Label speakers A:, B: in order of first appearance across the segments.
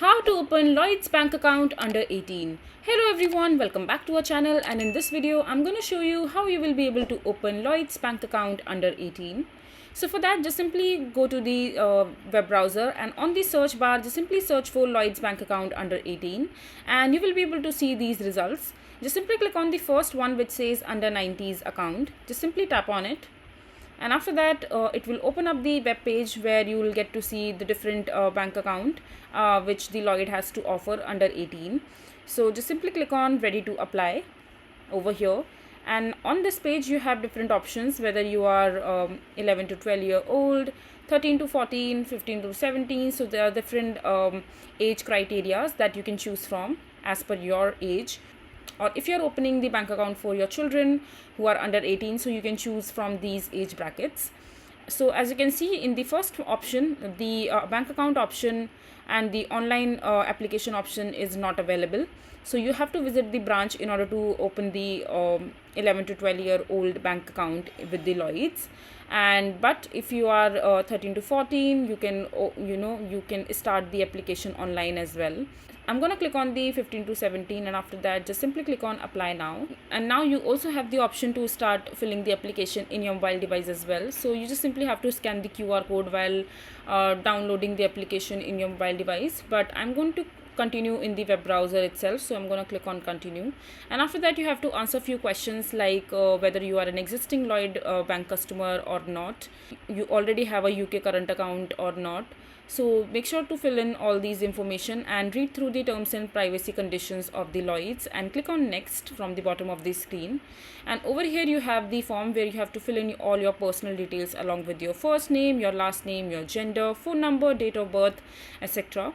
A: How to open Lloyds bank account under 18. Hello everyone, welcome back to our channel, and in this video I'm going to show you how you will be able to open Lloyds bank account under 18. So for that, just simply go to the web browser, and on the search bar just simply search for Lloyds bank account under 18 and you will be able to see these results. Just simply click on the first one which says under 90s account. Just simply tap on it. And after that, it will open up the web page where you will get to see the different bank account which the Lloyd has to offer under 18. So just simply click on ready to apply over here, and on this page you have different options, whether you are 11 to 12 year old, 13 to 14, 15 to 17. So there are different age criterias that you can choose from as per your age. Or if you're opening the bank account for your children who are under 18, so you can choose from these age brackets. So as you can see in the first option, the bank account option and the online application option is not available. So you have to visit the branch in order to open the 11 to 12-year-old bank account with the Lloyds. But if you are 13 to 14, you can you can start the application online as well. I'm going to click on the 15 to 17, and after that just simply click on apply now. And now you also have the option to start filling the application in your mobile device as well. So you just simply have to scan the QR code while downloading the application in your mobile device. But I'm going to continue in the web browser itself, so I'm going to click on continue. And after that you have to answer a few questions like whether you are an existing Lloyd bank customer or not, you already have a UK current account or not. So make sure to fill in all these information and read through the terms and privacy conditions of the Lloyds and click on next from the bottom of the screen. And over here you have the form where you have to fill in all your personal details along with your first name, your last name, your gender, phone number, date of birth, etc.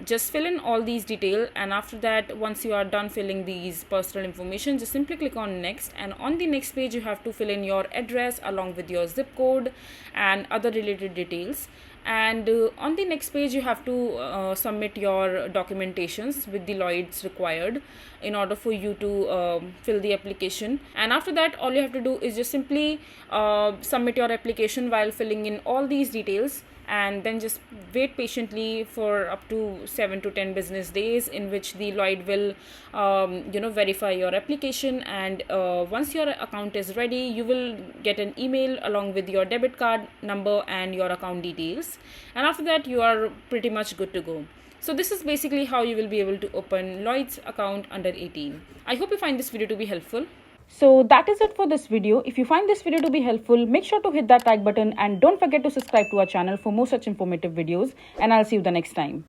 A: Just fill in all these details, and after that, once you are done filling these personal information, just simply click on next. And on the next page you have to fill in your address along with your zip code and other related details. And on the next page you have to submit your documentations with the Lloyds required in order for you to fill the application. And after that, all you have to do is just simply submit your application while filling in all these details, and then just wait patiently for up to 7 to 10 business days, in which the Lloyd will verify your application. And once your account is ready, you will get an email along with your debit card number and your account details, and after that you are pretty much good to go. So this is basically how you will be able to open Lloyds account under 18. I hope you find this video to be helpful. So that is it for this video. If you find this video to be helpful, make sure to hit that like button and don't forget to subscribe to our channel for more such informative videos, and I'll see you the next time.